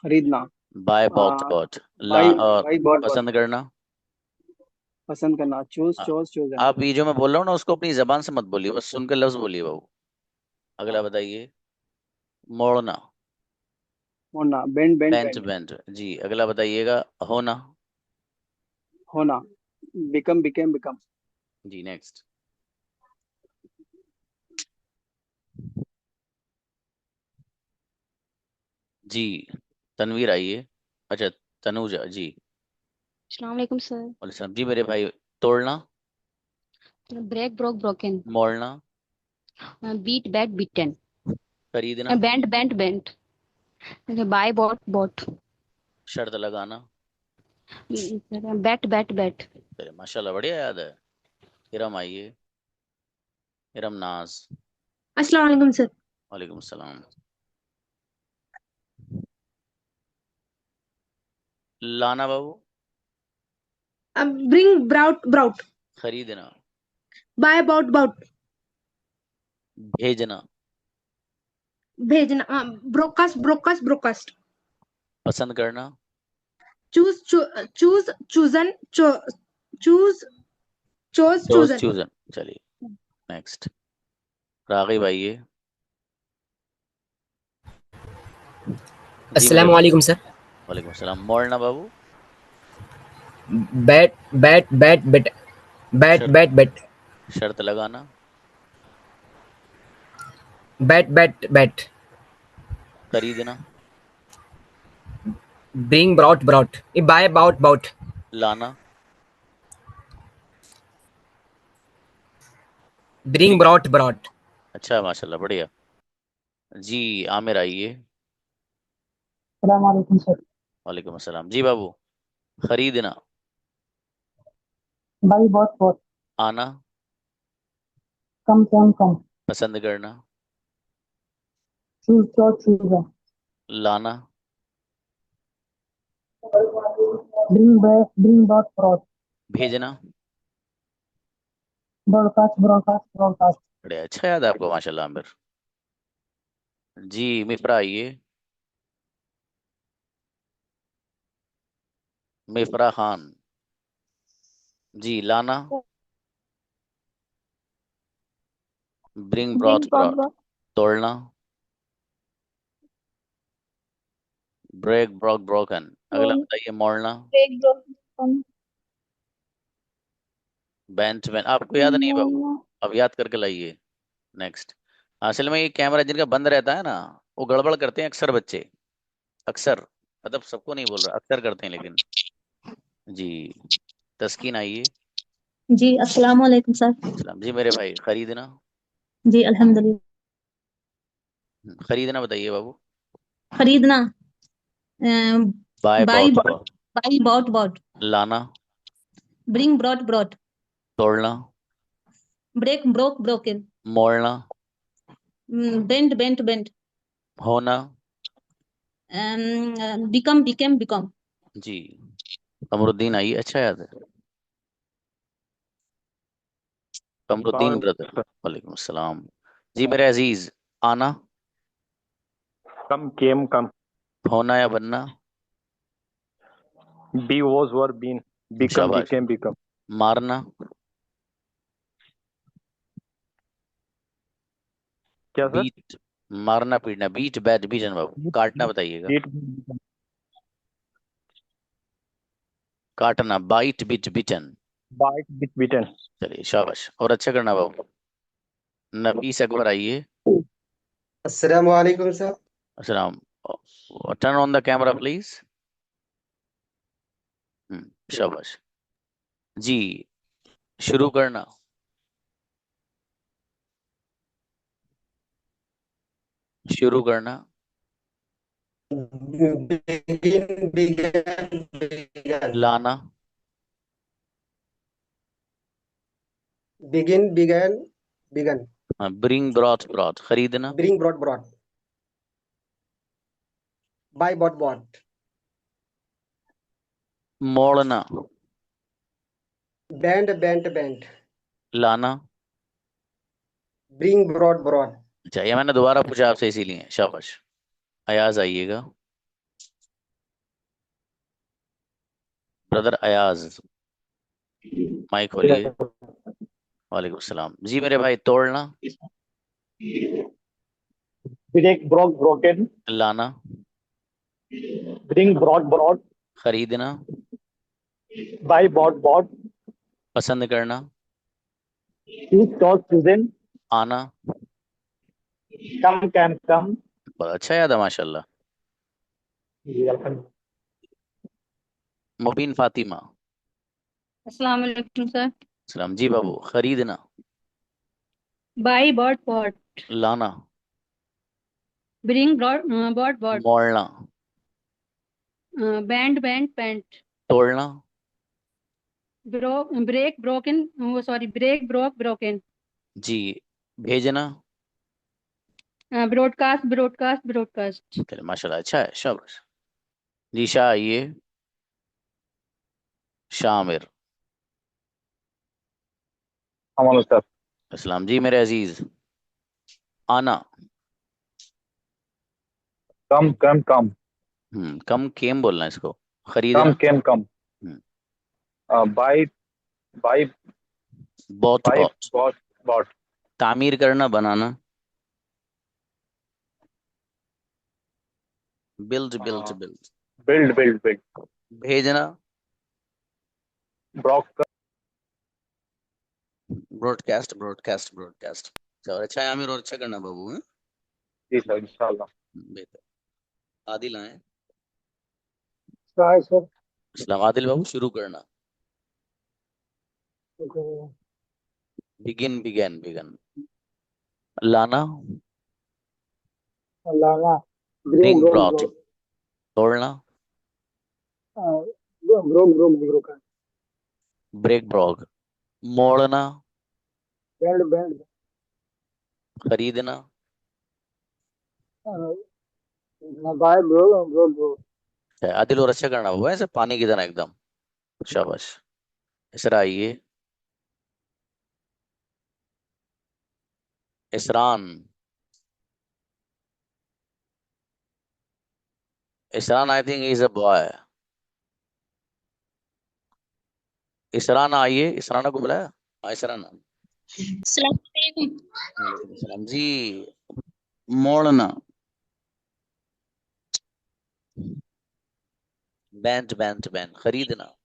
Speaker 10: खरीदना
Speaker 1: बाय बॉट बॉट। ला
Speaker 10: buy bought bought
Speaker 1: पसंद करना?
Speaker 10: पसंद करना choose chose chosen
Speaker 1: आप ये जो मैं बोल रहा हूँ ना उसको अपनी जबान से मत बोलिए, बस सुनकर लफ्ज बोलिए बाबू। अगला बताइए। मोड़ना?
Speaker 10: होना bend bent
Speaker 1: bench
Speaker 10: bent
Speaker 1: bench जी। अगला बताइएगा। होना?
Speaker 10: होना become became become
Speaker 1: जी नेक्स्ट। जी तनवीर आइए। अच्छा तनुजा जी।
Speaker 14: अस्सलाम वालेकुम सर।
Speaker 1: वालेकुम सलाम जी। मेरे भाई। तोड़ना?
Speaker 14: Break broke broken.
Speaker 1: मोड़ना?
Speaker 14: Beat bet beaten.
Speaker 1: खरीदना?
Speaker 14: Bend bent bent. Buy bought bought.
Speaker 1: शर्त लगाना?
Speaker 14: Bet bet bet.
Speaker 1: चलिए माशाल्लाह, बढ़िया याद है। इरम आइए। इरम नाज।
Speaker 8: अस्सलाम वालेकुम सर।
Speaker 1: वालेकुम सलाम। लाना बाबू?
Speaker 8: bring brought brought
Speaker 1: खरीदना?
Speaker 8: buy bought bought
Speaker 1: भेजना?
Speaker 8: भेजना broadcast broadcast broadcast
Speaker 1: पसंद करना,
Speaker 8: choose, chosen, choose, chose,
Speaker 1: chose
Speaker 8: chosen.
Speaker 1: chosen। चलिए नेक्स्ट, रागिब आइए। जी मेरे
Speaker 19: अस्सलाम
Speaker 1: भाई,
Speaker 19: वालेकुम सर।
Speaker 1: वालेकुम सलाम। मोड़ना बाबू,
Speaker 19: bet bet bet bet bet
Speaker 1: शर्त
Speaker 19: बैट बैट
Speaker 1: शर्त लगाना,
Speaker 19: बैट बैट बैट
Speaker 1: खरीदना,
Speaker 19: bring brought brought buy bought bought
Speaker 1: लाना,
Speaker 19: ब्रिंग ब्रॉट ब्रॉट।
Speaker 1: अच्छा माशाल्लाह बढ़िया। जी आमिर आइए।
Speaker 16: अस्सलाम वालेकुम सर।
Speaker 1: वालेकुम अस्सलाम। जी बाबू, खरीदना,
Speaker 16: बाई बॉट बॉट।
Speaker 1: आना,
Speaker 16: कम कम।
Speaker 1: पसंद करना,
Speaker 16: चूज चूज।
Speaker 1: लाना,
Speaker 16: ब्रिंग बॉट ब्रॉट।
Speaker 1: भेजना।
Speaker 16: ब्रॉडकास्ट।
Speaker 1: बढ़िया, अच्छा याद है आपको माशाल्लाह आमिर। जी मिफ्रा आइए। मिफ्रा खान, जी लाना, ब्रिंग ब्रॉथ ब्रॉट, तोड़ना, ब्रेक ब्रॉक ब्रोकन। अगला बताइए, मोड़ना, बेंच बेंच। आपको याद नहीं है बाबू, अब याद करके लाइए। नेक्स्ट, असल में ये कैमरा जिनका बंद रहता है ना, वो गड़बड़ करते हैं अक्सर बच्चे, अक्सर, मतलब सबको नहीं बोल रहा, अक्सर करते हैं लेकिन। जी तस्कीन आइए।
Speaker 4: जी अस्सलाम वालेकुम सर।
Speaker 1: सलाम। जी मेरे भाई, खरीदना,
Speaker 4: जी अल्हम्दुलिल्लाह।
Speaker 1: खरीदना बताइए बाबू।
Speaker 4: खरीदना,
Speaker 1: buy
Speaker 4: buy
Speaker 1: bought,
Speaker 4: buy bought bought,
Speaker 1: लाना,
Speaker 4: ब्रिंग ब्रॉट ब्रॉट,
Speaker 1: तोड़ना,
Speaker 4: ब्रेक ब्रोक ब्रोकन,
Speaker 1: मोड़ना,
Speaker 4: बेंट बेंट बेंट,
Speaker 1: होना।
Speaker 4: Become became become.
Speaker 1: जी कमरुद्दीन आइए, अच्छा याद है, कमरुद्दीन ब्रदर। वालेकुम अस्सलाम। जी मेरे अजीज, आना,
Speaker 20: कम केम कम।
Speaker 1: होना या बनना,
Speaker 20: be was were been. Become
Speaker 1: शाबाश।
Speaker 20: बिकम।
Speaker 1: मारना,
Speaker 20: क्या सर?
Speaker 1: बीट, मारना पीटना, बीट बैट बीटन बाबू। काटना बताइएगा,
Speaker 20: बीट
Speaker 1: काटना, बाइट बिट बिटन।
Speaker 20: बाइट बिट बिटन।
Speaker 1: चलिए शाबाश, और अच्छा करना बाबू। नफीस अकबर आइए।
Speaker 21: अस्सलाम वालेकुम सर।
Speaker 1: अस्सलाम। Turn on the camera please. शाबाश। जी शुरू करना, शुरू करना,
Speaker 21: बिगिन
Speaker 1: लाना,
Speaker 21: बिगन
Speaker 1: ब्रिंग ब्रॉथ ब्रॉथ, खरीदना,
Speaker 21: ब्रिंग ब्रॉट बाय बॉट
Speaker 1: मोड़ना,
Speaker 21: बेंट
Speaker 1: लाना।
Speaker 21: ब्रिंग ब्रॉट
Speaker 1: अच्छा ये मैंने दोबारा पूछा आपसे इसीलिए, शाबाश। अयाज आइएगा, ब्रदर अयाज, माइक खोलिए। वालेकुम सलाम। जी मेरे भाई, तोड़ना,
Speaker 20: ब्रेक ब्रोक ब्रोकन।
Speaker 1: लाना,
Speaker 20: ब्रिंग ब्रॉट।
Speaker 1: खरीदना,
Speaker 20: बाय बॉट।
Speaker 1: पसंद करना,
Speaker 20: चूज चूजन।
Speaker 1: आना।
Speaker 20: कम कैम कम।
Speaker 1: बहुत अच्छा याद है माशाल्लाह। मुबीन फातिमा।
Speaker 14: अस्सलाम वालेकुम सर।
Speaker 1: सलाम। जी बाबू, खरीदना,
Speaker 14: बाई बॉट बॉट,
Speaker 1: लाना,
Speaker 14: ब्रिंग बॉट बॉट,
Speaker 1: मोड़ना,
Speaker 14: बैंड बैंड पेंट,
Speaker 1: तोड़ना,
Speaker 14: ब्रेक ब्रोकन, वो सॉरी ब्रेक ब्रोक ब्रोकन,
Speaker 1: जी भेजना।
Speaker 14: Broadcast broadcast broadcast.
Speaker 1: चलिए माशाल्लाह, अच्छा है, शाबाश। जी शाह आइए, शामिर।
Speaker 20: सर।
Speaker 1: अस्सलाम। जी मेरे अजीज, आना,
Speaker 20: कम।
Speaker 1: कम केम बोलना है इसको,
Speaker 20: कम
Speaker 1: खरीदना।
Speaker 20: Came come buy buy
Speaker 1: bought
Speaker 20: buy
Speaker 1: bought,
Speaker 20: bought bought
Speaker 1: तामीर करना, बनाना। Build build build,
Speaker 20: build build build
Speaker 1: भेजना।
Speaker 20: ब्रॉक
Speaker 1: ब्रॉडकास्ट ब्रॉडकास्ट ब्रॉडकास्ट। और अच्छा है आमिर, और अच्छा करना बाबू है।
Speaker 20: जी सर इंशाल्लाह।
Speaker 1: बेहतर। आदिल आए।
Speaker 16: सर
Speaker 1: इस्लाम आदिल बाबू शुरू करना। Begin began began. लाना।
Speaker 16: लाना
Speaker 1: ब्रिंग
Speaker 16: ब्रोक
Speaker 1: ब्रॉट।
Speaker 16: ब्रोक
Speaker 1: तोड़ना।
Speaker 16: ब्रोक ब्रोक ब्रोकन
Speaker 1: ब्रेक ब्रॉग। मोड़ना।
Speaker 16: बैंड बैंड
Speaker 1: खरीदना।
Speaker 16: Buy broke broke broke
Speaker 1: Adil और अच्छा करना बाबू, ऐसे पानी की तरह एकदम। शाबाश। इसरा आइए। Isran. Isran I think is a boy. Isran आइए, इसराना को बुलाया। हाँ इसराना। वालेकुम सलाम जी। मोड़ना। बैंड बैंड बैंड, खरीदना।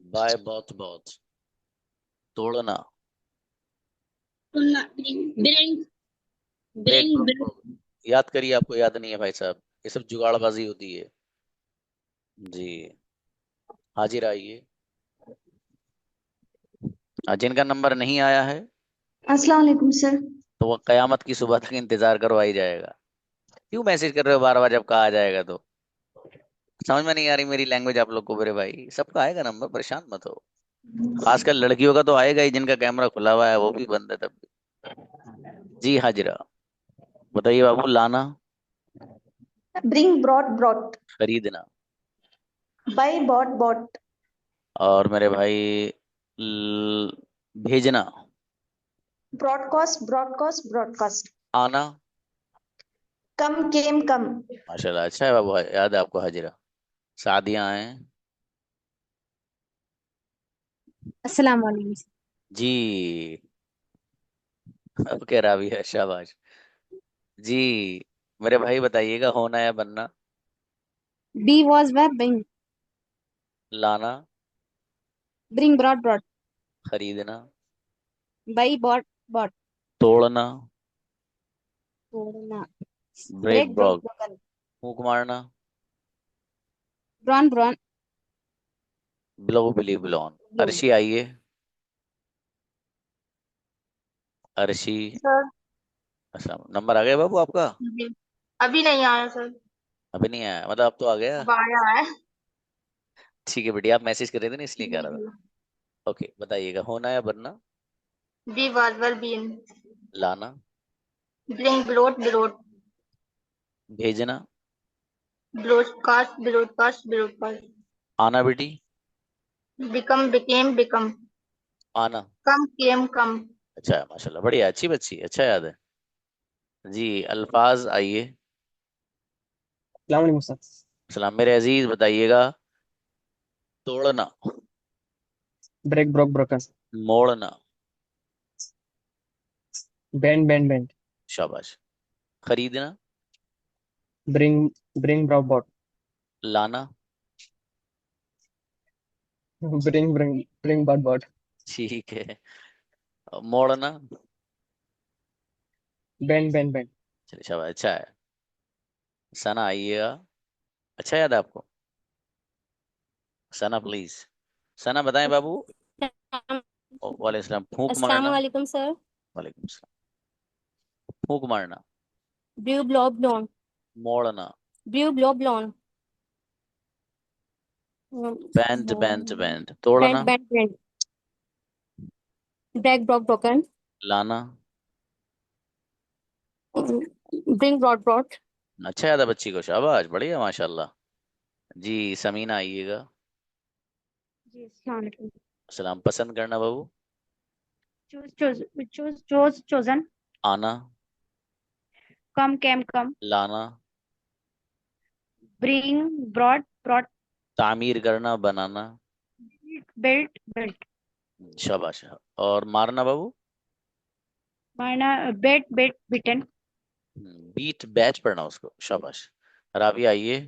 Speaker 1: बाय बहुत बहुत। तोड़ना। ब्रेक। याद करिए, आपको याद नहीं है भाई साहब, ये सब जुगाड़बाजी होती है जी। हाजिर आइए। जिनका नंबर नहीं आया है
Speaker 8: अस्सलाम वालेकुम सर।
Speaker 1: तो वो कयामत की सुबह तक इंतजार करवाई जाएगा। क्यों मैसेज कर रहे हो बार बार, जब कहा जाएगा तो? समझ में नहीं आ रही मेरी लैंग्वेज आप लोग को? मेरे भाई सबका आएगा नंबर, परेशान मत हो। खासकर लड़कियों का तो आएगा ही, जिनका कैमरा खुला हुआ है वो भी बंद है तब भी। जी हाजिरा। बताइए बाबू। लाना।
Speaker 8: Bring brought brought.
Speaker 1: खरीदना।
Speaker 8: Buy bought bought.
Speaker 1: और मेरे भाई ल- भेजना।
Speaker 8: Broadcast broadcast broadcast.
Speaker 1: आना।
Speaker 8: कम केम कम।
Speaker 1: माशाल्लाह, अच्छा है बाबू, याद है आपको हाजिरा। शादियां हैं
Speaker 6: अस्सलाम वालेकुम।
Speaker 1: जी। अब कह रहा भी है, शाबाश जी। मेरे भाई बताइएगा, होना या बनना।
Speaker 6: Be was verb being.
Speaker 1: लाना।
Speaker 6: Bring brought brought.
Speaker 1: खरीदना।
Speaker 6: Buy bought bought.
Speaker 1: तोड़ना।
Speaker 6: तोड़ना.
Speaker 1: Break
Speaker 6: Break broke
Speaker 1: broke.
Speaker 6: broken.
Speaker 1: फूंक मारना।
Speaker 6: Brawn brawn.
Speaker 1: Blow blew blown.
Speaker 6: Blown.
Speaker 1: Arshi आइए। अर्शी।
Speaker 13: सर
Speaker 1: अच्छा, नंबर आ गया बाबू आपका?
Speaker 13: जी अभी नहीं आया सर।
Speaker 1: अभी नहीं आया, मतलब अब तो आ गया।
Speaker 13: अब आया है।
Speaker 1: ठीक है बेटी, आप मैसेज कर रहे थे ना इसलिए कह
Speaker 13: जी
Speaker 1: रहा
Speaker 13: जी।
Speaker 1: था। ओके, बताइएगा, होना या बनना।
Speaker 13: Be was were been.
Speaker 1: लाना।
Speaker 13: Bring brought brought.
Speaker 1: भेजना।
Speaker 13: Broadcast broadcast broadcast.
Speaker 1: आना बेटी।
Speaker 13: Become became become.
Speaker 1: आना।
Speaker 13: Come came come.
Speaker 1: अच्छा है माशाल्लाह, बढ़िया, अच्छी बच्ची, अच्छा याद है जी। अल्फाज आइए।
Speaker 19: अस्सलाम वालेकुम सर।
Speaker 1: सलाम मेरे अजीज, बताइएगा। तोड़ना।
Speaker 19: Break broke broken.
Speaker 1: मोड़ना।
Speaker 19: Bend bend bend.
Speaker 1: शाबाश। खरीदना।
Speaker 19: Bring bring broke bought.
Speaker 1: लाना।
Speaker 19: Bring bring bring bought bought.
Speaker 1: ठीक है। मोड़ना।
Speaker 19: Bend bend bend.
Speaker 1: चलिए शाबाश, अच्छा है। सना आइएगा। अच्छा याद है आपको? सना प्लीज। सना बताएं बाबू। वालेकुम सलाम। फूंक
Speaker 6: अस्सलाम
Speaker 1: मारना।
Speaker 6: वालेकुम सर.
Speaker 1: वालेकुम सलाम। फूंक मारना।
Speaker 6: Brew blow blown.
Speaker 1: मोड़ना।
Speaker 6: Brew blow blown.
Speaker 1: Band band band. तोड़ना।
Speaker 6: Bent bent bent. Break broke broken.
Speaker 1: लाना।
Speaker 6: Bring brought brought.
Speaker 1: अच्छा याद है बच्ची को, शाबाश, बढ़िया माशाल्लाह जी। समीना आइएगा।
Speaker 6: जी अस्सलाम वालेकुम.
Speaker 1: सलाम। पसंद करना बाबू।
Speaker 6: Choose chose chosen.
Speaker 1: आना।
Speaker 6: Come came come.
Speaker 1: लाना।
Speaker 6: bring, brought, brought,
Speaker 1: तामीर करना, बनाना।
Speaker 6: built, built,
Speaker 1: शाबाश। और मारना बाबू?
Speaker 6: मारना, bit, bit, bitten,
Speaker 1: beat batch पढ़ना उसको। शाबाश। राबिया आइए।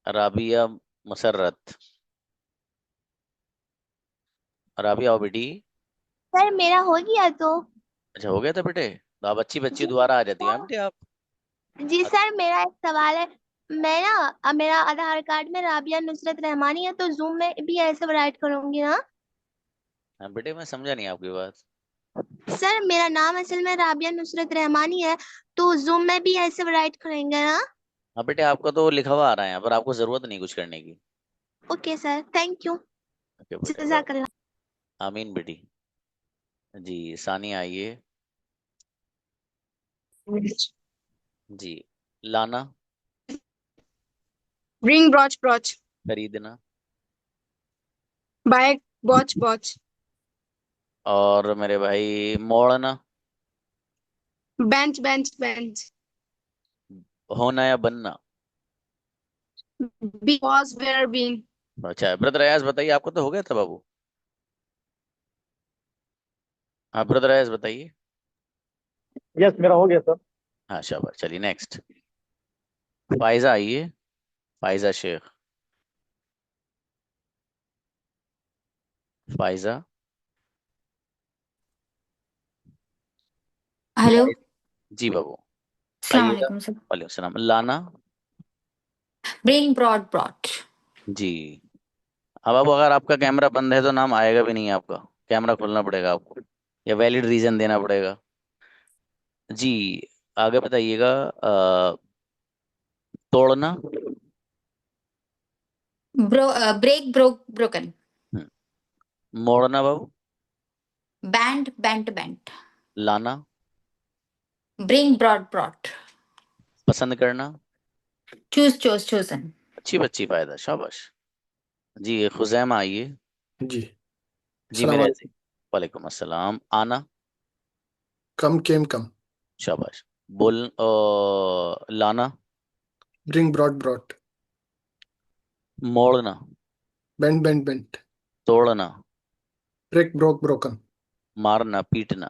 Speaker 1: राबिया मुसर्रत। राबिया आओ बेटी।
Speaker 17: सर मेरा हो गया तो।
Speaker 1: अच्छा हो गया था बेटे, तो आप अच्छी बच्ची दोबारा आ जाती है बेटे आप।
Speaker 17: जी सर मेरा एक सवाल है। मैं ना मेरा आधार कार्ड में राबिया नुसरत रहमानी है, तो जूम में भी ऐसे राइट करूंगी ना?
Speaker 1: हाँ बेटे, मैं समझा नहीं आपकी बात।
Speaker 17: सर मेरा नाम असल में राबिया नुसरत रहमानी है, तो जूम में भी ऐसे राइट करेंगे ना?
Speaker 1: हाँ बेटे, आपका तो लिखा हुआ आ रहा है यहाँ पर, आपको जरूरत नहीं कुछ करने की।
Speaker 17: Okay sir, thank you.
Speaker 1: Okay बेटे,
Speaker 17: जज़ाकल्लाह।
Speaker 1: आमीन बेटी। जी सानिया आइए। जी लाना।
Speaker 14: Bring, brought, brought.
Speaker 1: खरीदना।
Speaker 14: Buy, bought, bought.
Speaker 1: और मेरे भाई मोड़ना।
Speaker 14: Bent, bent, bent.
Speaker 1: होना या बनना?
Speaker 14: Be, was, were, been.
Speaker 1: अच्छा ब्रदर अयाज बताइए, आपको तो हो गया था बाबू। हाँ ब्रदर अयाज बताइए।
Speaker 16: यस मेरा हो गया सर।
Speaker 1: हाँ शाबाश, चलिए नेक्स्ट। फाइजा आइए। फाइजा शेख। फाइजा।
Speaker 2: हेलो।
Speaker 1: जी बाबू
Speaker 2: अस्सलाम
Speaker 1: आइएगा।
Speaker 2: वालेकुम सर।
Speaker 1: वालेकुम सलाम। लाना।
Speaker 2: Bring, brought, brought.
Speaker 1: जी। अब बाबू अगर आपका कैमरा बंद है तो नाम आएगा भी नहीं आपका, कैमरा खोलना पड़ेगा आपको, या वैलिड रीजन देना पड़ेगा। जी आगे बताइएगा। तोड़ना।
Speaker 2: Break, broke, broken.
Speaker 1: मोड़ना बाबू।
Speaker 2: Bend, bent, bent.
Speaker 1: लाना।
Speaker 2: Bring, brought, brought.
Speaker 1: पसंद करना।
Speaker 2: Choose, chose, chosen.
Speaker 1: अच्छी बच्ची फायदा, शाबाश। जी खुजैमा आइए।
Speaker 22: जी
Speaker 1: जी
Speaker 22: सलाम
Speaker 1: मेरे
Speaker 22: वालेकुम।
Speaker 1: वालेकुम अस्सलाम। आना।
Speaker 22: कम केम कम।
Speaker 1: शाबाश। बोल लाना।
Speaker 22: Bring brought brought.
Speaker 1: मोड़ना।
Speaker 22: Bent bent bent.
Speaker 1: तोड़ना।
Speaker 22: Break broke broken.
Speaker 1: मारना, पीटना।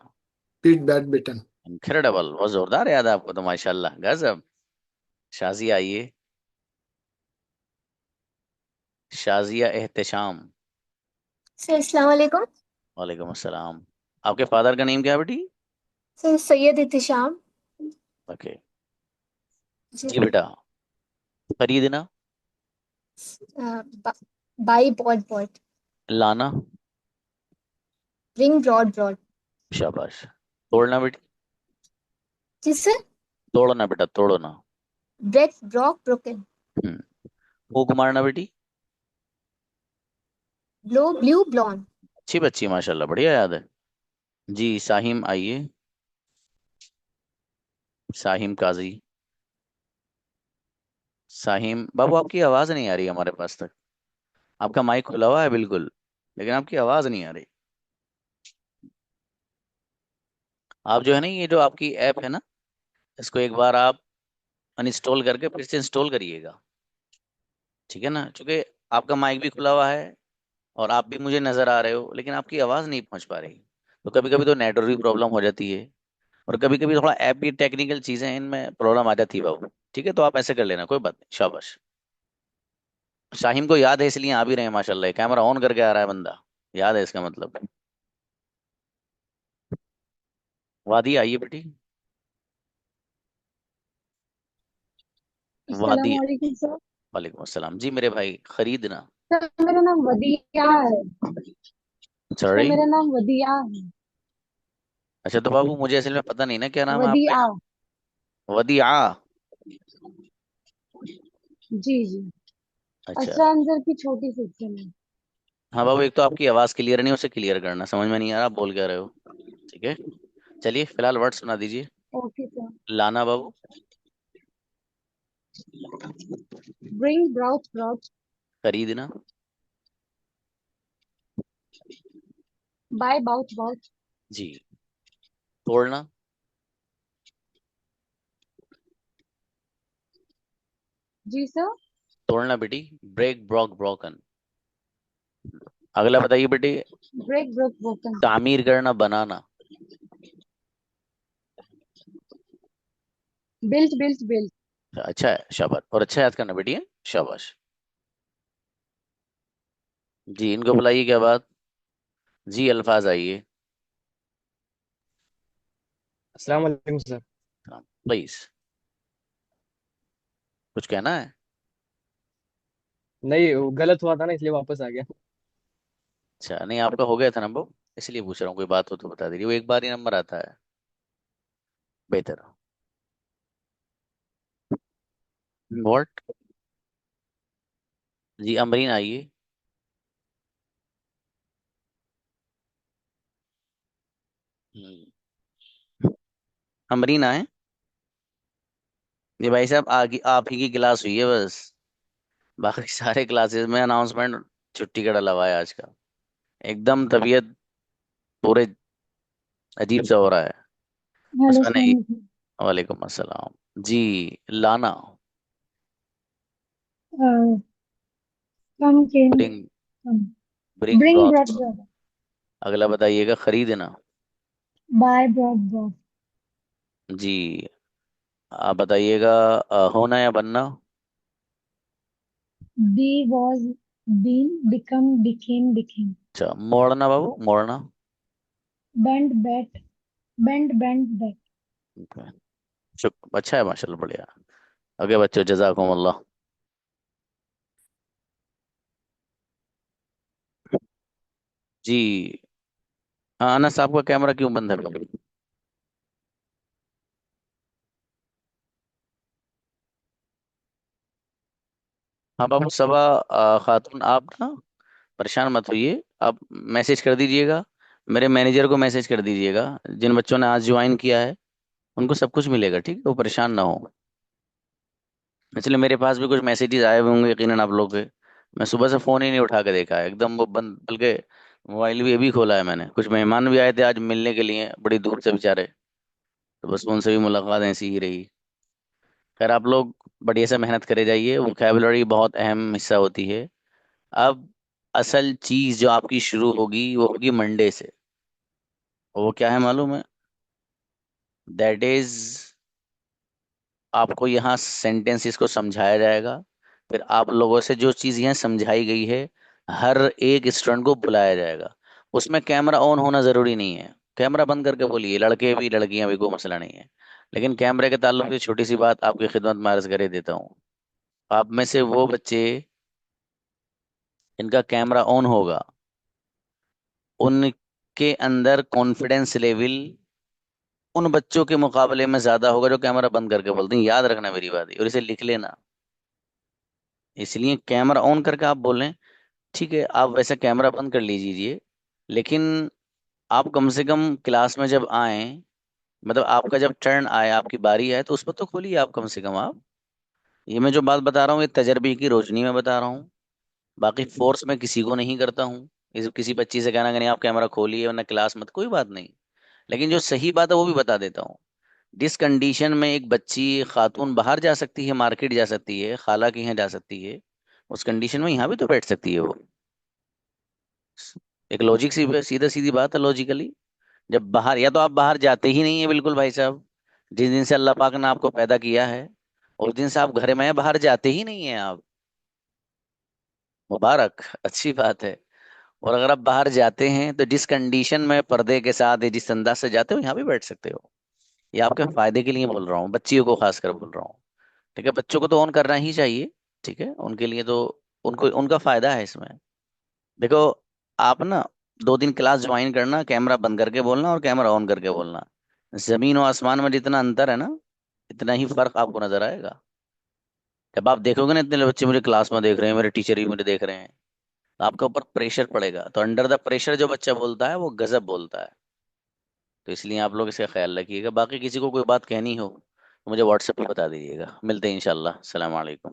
Speaker 22: बीट बैट बिटन।
Speaker 1: इनक्रेडिबल, बहुत जोरदार याद है आपको तो, माशाल्लाह गजब। शाजिया आइए। शाजिया एहतशाम।
Speaker 17: सर अस्सलाम वालेकुम।
Speaker 1: वालेकुम अस्सलाम। आपके फादर का नेम क्या है बेटी?
Speaker 17: सर सैयद इत्तिशाम।
Speaker 1: ओके।
Speaker 17: जी
Speaker 1: जी बेटा। खरीदना।
Speaker 17: Buy bought bought.
Speaker 1: लाना।
Speaker 17: Bring brought brought.
Speaker 1: शाबाश। तोड़ना बेटी।
Speaker 17: जी सर।
Speaker 1: तोड़ना बेटा, तोड़ना।
Speaker 17: Break broke broken.
Speaker 1: फूक मारना बेटी।
Speaker 17: Blow blew blown.
Speaker 1: अच्छी बच्ची माशाल्लाह, बढ़िया याद है। जी साहिम आइए। साहिम काजी। साहिम बाबू, आपकी आवाज नहीं आ रही हमारे पास तक। आपका माइक खुला हुआ है बिल्कुल, लेकिन आपकी आवाज नहीं आ रही। आप जो है ना, ये जो आपकी ऐप है ना, इसको एक बार आप अनइंस्टॉल करके फिर से इंस्टॉल करिएगा, ठीक है ना? क्योंकि आपका माइक भी खुला हुआ है और आप भी मुझे नजर आ रहे हो, लेकिन आपकी आवाज नहीं पहुंच पा रही। तो कभी कभी तो नेटवर्क की प्रॉब्लम हो जाती है, और कभी कभी थोड़ा ऐप भी टेक्निकल चीजें हैं, इनमें प्रॉब्लम आ जाती है बाबू। ठीक है, तो आप ऐसे कर लेना, कोई बात नहीं। शाबाश। शाहिम को याद है इसलिए आ भी रहे हैं माशाल्लाह, कैमरा ऑन करके आ रहा है बंदा, याद है इसका मतलब। वादी आइए बेटी।
Speaker 13: अस्सलाम
Speaker 1: वादी।
Speaker 13: वालेकुम सर।
Speaker 1: वालेकुम अस्सलाम। जी मेरे भाई, खरीदना।
Speaker 13: सर मेरा नाम वदिया है। Sir
Speaker 1: sorry.
Speaker 13: मेरा नाम वदिया है।
Speaker 1: अच्छा तो बाबू मुझे असल में पता नहीं ना क्या नाम है आपका।
Speaker 13: वदिया।
Speaker 1: वदिया।
Speaker 13: जी जी।
Speaker 1: अच्छा।
Speaker 13: अच्छा अंदर की छोटी सेक्शन है।
Speaker 1: हाँ बाबू, एक तो आपकी आवाज क्लियर नहीं, उसे क्लियर करना, समझ में नहीं आ रहा आप बोल क्या रहे हो। ठीक है, चलिए फिलहाल वर्ड सुना दीजिए।
Speaker 13: Okay sir.
Speaker 1: लाना बाबू।
Speaker 13: Bring brought brought.
Speaker 1: खरीदना।
Speaker 13: Buy bought bought.
Speaker 1: जी। तोड़ना।
Speaker 5: जी सर।
Speaker 1: तोड़ना बेटी, ब्रेक ब्रोक ब्रोकन। अगला बताइए बेटी,
Speaker 5: ब्रेक ब्रोक ब्रोकन।
Speaker 1: तामीर करना, बनाना।
Speaker 5: Built built built.
Speaker 1: अच्छा है, शाबाश, और अच्छा याद करना बेटी है, शाबाश। जी इनको बुलाइए, क्या बात। जी अल्फाज आइए,
Speaker 19: अस्सलाम वालेकुम सर।
Speaker 1: प्लीज। कुछ कहना है?
Speaker 19: नहीं, वो गलत हुआ था ना, इसलिए वापस आ गया।
Speaker 1: अच्छा, नहीं आपका हो गया था नंबर, इसलिए पूछ रहा हूँ, कोई बात हो तो बता दीजिए, वो एक बार ही नंबर आता है। बेहतर। व्हाट। जी अमरीन आइए। अमरीन आए। ये भाई साहब आगे आप ही की क्लास हुई है बस, बाकी सारे क्लासेस में अनाउंसमेंट छुट्टी का डला हुआ है आज का। एकदम तबीयत पूरे अजीब सा हो रहा है। बस
Speaker 5: हेलो
Speaker 1: मैंने
Speaker 5: सर।
Speaker 1: वालेकुम अस्सलाम। जी लाना,
Speaker 5: come came
Speaker 1: bring,
Speaker 5: come.
Speaker 1: Bring
Speaker 5: bring
Speaker 1: brought.
Speaker 5: Brought brought.
Speaker 1: अगला बताइएगा, खरीदना।
Speaker 5: Bye brought brought.
Speaker 1: जी आप बताइएगा, होना या बनना।
Speaker 5: Be was been become became became.
Speaker 1: अच्छा, मोड़ना बाबू, मोड़ना।
Speaker 5: Bend bat bend bend bat.
Speaker 1: Okay. अच्छा है, माशाल्लाह, बढ़िया। ओके बच्चों, जज़ाकुमुल्लाह। जी हाँ, अनस आपका कैमरा क्यों बंद है बाबू? हाँ बाबू, सबा खातून, आप ना परेशान मत होइए, आप मैसेज कर दीजिएगा, मेरे मैनेजर को मैसेज कर दीजिएगा, जिन बच्चों ने आज ज्वाइन किया है उनको सब कुछ मिलेगा, ठीक है, वो परेशान ना हो। इसलिए मेरे पास भी कुछ मैसेजेस आए हुए होंगे यकीनन आप लोग के, मैं सुबह से फ़ोन ही नहीं उठा के देखा है, एकदम वो बंद, बल्कि मोबाइल भी अभी खोला है मैंने। कुछ मेहमान भी आए थे आज मिलने के लिए, बड़ी दूर से बेचारे, तो बस उनसे भी मुलाकात ऐसी ही रही। खैर आप लोग बढ़िया से मेहनत करे जाइए, वोकैबुलरी बहुत अहम हिस्सा होती है। अब असल चीज जो आपकी शुरू होगी वो होगी मंडे से, और वो क्या है मालूम है? दैट इज, आपको यहाँ सेंटेंसेस को समझाया जाएगा, फिर आप लोगों से जो चीज़ यहाँ समझाई गई है हर एक स्टूडेंट को बुलाया जाएगा। उसमें कैमरा ऑन होना ज़रूरी नहीं है, कैमरा बंद करके बोलिए, लड़के भी लड़कियां भी, कोई मसला नहीं है। लेकिन कैमरे के ताल्लुक से छोटी सी बात आपकी खिदमत में अर्ज करे देता हूँ, आप में से वो बच्चे इनका कैमरा ऑन होगा, उनके अंदर कॉन्फिडेंस लेवल उन बच्चों के मुकाबले में ज्यादा होगा जो कैमरा बंद करके बोलते हैं, याद रखना मेरी बात और इसे लिख लेना। इसलिए कैमरा ऑन करके आप बोलें, ठीक है, आप वैसे कैमरा बंद कर लीजिए, लेकिन आप कम से कम क्लास में जब आए, मतलब आपका जब टर्न आए, आपकी बारी आए, तो उस पर तो खोलिए आप कम से कम आप। ये मैं जो बात बता रहा हूँ ये तजर्बे की रोशनी में बता रहा हूँ, बाकी फोर्स में किसी को नहीं करता हूँ। इस किसी बच्ची से कहना कि नहीं आप कैमरा खोलिए वरना क्लास मत, कोई बात नहीं। लेकिन जो सही बात है वो भी बता देता हूँ। जिस कंडीशन में एक बच्ची खातून बाहर जा सकती है, मार्केट जा सकती है, खाला के यहाँ जा सकती है, उस कंडीशन में यहाँ भी तो बैठ सकती है वो। एक लॉजिक सी, सीधा सीधी बात है लॉजिकली। जब बाहर, या तो आप बाहर जाते ही नहीं है बिल्कुल भाई साहब, जिस दिन से अल्लाह पाक ने आपको पैदा किया है उस दिन से आप घर में बाहर जाते ही नहीं है आप, मुबारक, अच्छी बात है। और अगर आप बाहर जाते हैं तो जिस कंडीशन में पर्दे के साथ या जिस अंदाज से जाते हो यहाँ भी बैठ सकते हो। ये आपके फायदे के लिए बोल रहा हूँ, बच्चियों को खासकर बोल रहा हूँ, ठीक है। बच्चों को तो ऑन करना ही चाहिए, ठीक है, उनके लिए तो, उनको उनका फायदा है इसमें। देखो, आप ना 2 दिन क्लास ज्वाइन करना, कैमरा बंद करके बोलना और कैमरा ऑन करके बोलना, जमीन और आसमान में जितना अंतर है ना, इतना ही फर्क आपको नजर आएगा। जब आप देखोगे ना इतने बच्चे मुझे क्लास में देख रहे हैं, मेरे टीचर भी मुझे देख रहे हैं, तो आपके ऊपर प्रेशर पड़ेगा, तो अंडर द प्रेशर जो बच्चा बोलता है वो गजब बोलता है। तो इसलिए आप लोग इसका ख्याल रखिएगा, बाकी किसी को कोई बात कहनी हो तो मुझे व्हाट्सएप पे बता दीजिएगा। मिलते हैं इंशाल्लाह। अस्सलाम वालेकुम।